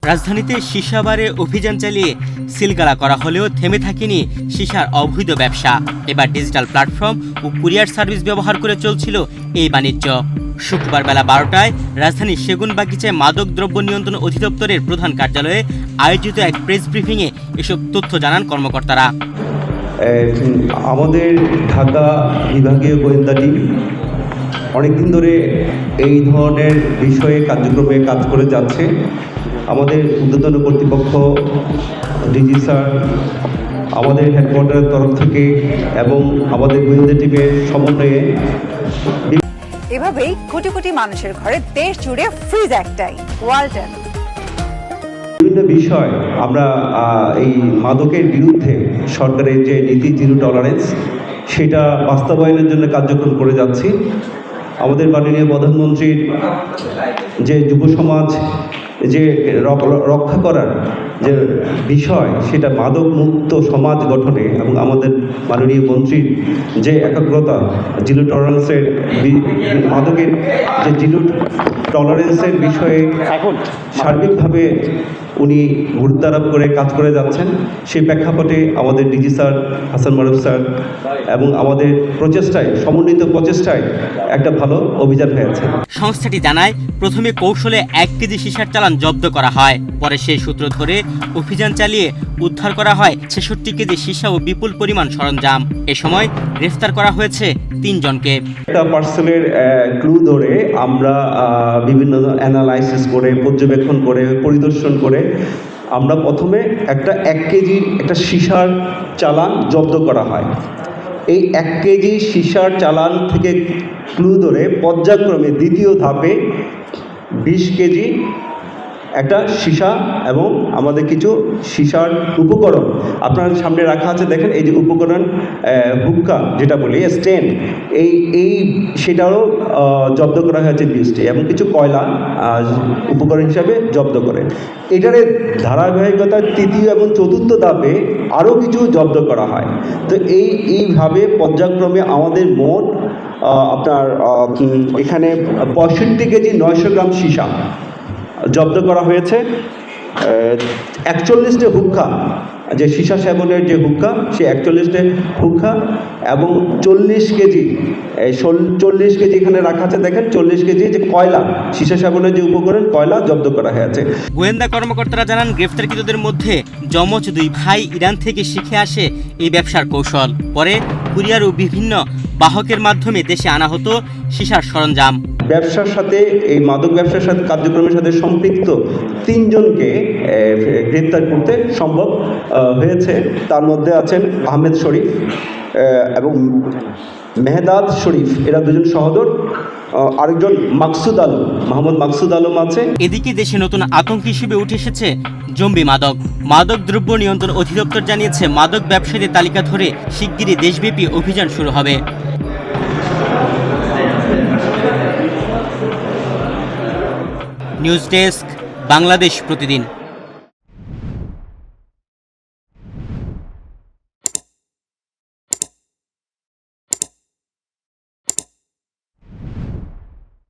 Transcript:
রাজধানীতে সীসাবারে অভিযান চালিয়ে সিলগালা করা হলেও থেমে থাকেনি সীসার অবৈধ ব্যবসা। এবার ডিজিটাল প্ল্যাটফর্ম ও কুরিয়ার সার্ভিস ব্যবহার করে চলছিল এই বাণিজ্য। শুক্রবার বেলা 12টায় রাজধানীর সেগুনবাগিচায় মাদক দ্রব্য নিয়ন্ত্রণ অধিদপ্তরের প্রধান কার্যালয়ে আয়োজিত এক প্রেস ব্রিফিংয়ে এসব তথ্য জানান কর্মকর্তারা। আমাদের ঢাকা বিভাগীয় গোয়েন্দা টিম অনেকদিন ধরে এই ধরনের বিষয়ে কার্যক্রমে কাজ করে যাচ্ছে। আমাদের ঊর্ধ্বতন কর্তৃপক্ষ, ডিজি স্যার, আমাদের হেডকোয়ার্টারের তরফ থেকে এবং আমাদের গোয়েন্দা টিমের সমন্বয়ে এভাবেই কোটি কোটি মানুষের ঘরে দেশ জুড়ে ফ্রিজ একটাই, ওয়ালটন। বিভিন্ন বিষয় আমরা এই মাদকের বিরুদ্ধে সরকারের যে নীতি জিরো টলারেন্স সেটা বাস্তবায়নের জন্য কার্যক্রম করে যাচ্ছি। আমাদের মাননীয় প্রধানমন্ত্রীর যে যুব সমাজ যে রক্ষা করার যে বিষয়, সেটা মাদক মুক্ত সমাজ গঠনে এবং আমাদের মাননীয় মন্ত্রীর যে একাগ্রতা জিরো টলারেন্সের মাদকের যে জিরো টলারেন্সের বিষয়ে এখন সার্বিকভাবে উনি গুরুত্ব আরোপ করে কাজ করে যাচ্ছেন। সেই প্রেক্ষাপটে আমাদের ডিজি স্যার হাসান মারুফ স্যার এবং আমাদের প্রচেষ্টায়, সমন্বিত প্রচেষ্টায় একটা ভালো অভিযান হয়েছে। সংস্থাটি জানায়, প্রথমে কৌশলে 1 কেজি সীসার চালান জব্দ করা হয়। পরে সেই সূত্র ধরে অভিযান চালিয়ে উদ্ধার করা হয় 66 কেজি সীসা ও বিপুল পরিমাণ সরঞ্জাম। এ সময় গ্রেফতার করা হয়েছে 3 জনকে। একটা পার্সেলের ক্লু ধরে আমরা বিভিন্ন অ্যানালাইসিস করে, পর্যবেক্ষণ করে, পরিদর্শন করে আমরা প্রথমে একটা 1 কেজি একটা সীসার চালান জব্দ করা হয়। এই 1 কেজি সীসার চালান থেকে ক্লু ধরে পর্যায়ক্রমে দ্বিতীয় ধাপে 20 কেজি একটা সীসা এবং আমাদের কিছু সীসার উপকরণ আপনার সামনে রাখা আছে, দেখেন এই যে উপকরণ, হুক্কা যেটা বলি, স্টেন, এই সেটাও জব্দ করা হয়েছে 20টি এবং কিছু কয়লা উপকরণ হিসাবে জব্দ করে। এটারে ধারাবাহিকতার তৃতীয় এবং চতুর্থ ধাপে আরও কিছু জব্দ করা হয়। তো এইভাবে পর্যায়ক্রমে আমাদের মোট আপনার এখানে 65 কেজি 900 গ্রাম সীসা জব্দ করা হয়েছে। 41টে হুক্কা, যে সীসা সেবনের যে হুক্কা, সেই 41টে হুক্কা এবং 40 কেজি এখানে রাখা আছে, দেখেন 40 কেজি যে কয়লা, সীসা সেবনের যে উপকরণ কয়লা জব্দ করা হয়েছে। গোয়েন্দা কর্মকর্তারা জানান, গ্রেফতারকৃতদের মধ্যে যমজ 2 ভাই ইরান থেকে শিখে আসে এই ব্যবসার কৌশল। পরে কুরিয়ার ও বিভিন্ন বাহকের মাধ্যমে দেশে আনা হতো সীসার সরঞ্জাম। ব্যবসার সাথে, এই মাদক ব্যবসার সাথে কার্যক্রমের সাথে সম্পৃক্ত 3 জনকে গ্রেপ্তার করতে সম্ভব হয়েছে। তার মধ্যে আছেন আহমেদ শরীফ এবং মেহদাদ শরীফ, এরা 2জন সহোদর। আরেকজন মাকসুদ আলম, মোহাম্মদ মাকসুদ আলম আছে। এদিকে দেশে নতুন আতঙ্ক হিসেবে উঠে এসেছে জম্বি মাদক। মাদক দ্রব্য নিয়ন্ত্রণ অধিদপ্তর জানিয়েছে, মাদক ব্যবসায়ীদের তালিকা ধরে শিগগিরই দেশব্যাপী অভিযান শুরু হবে। নিউজ ডেস্ক, বাংলাদেশ প্রতিদিন।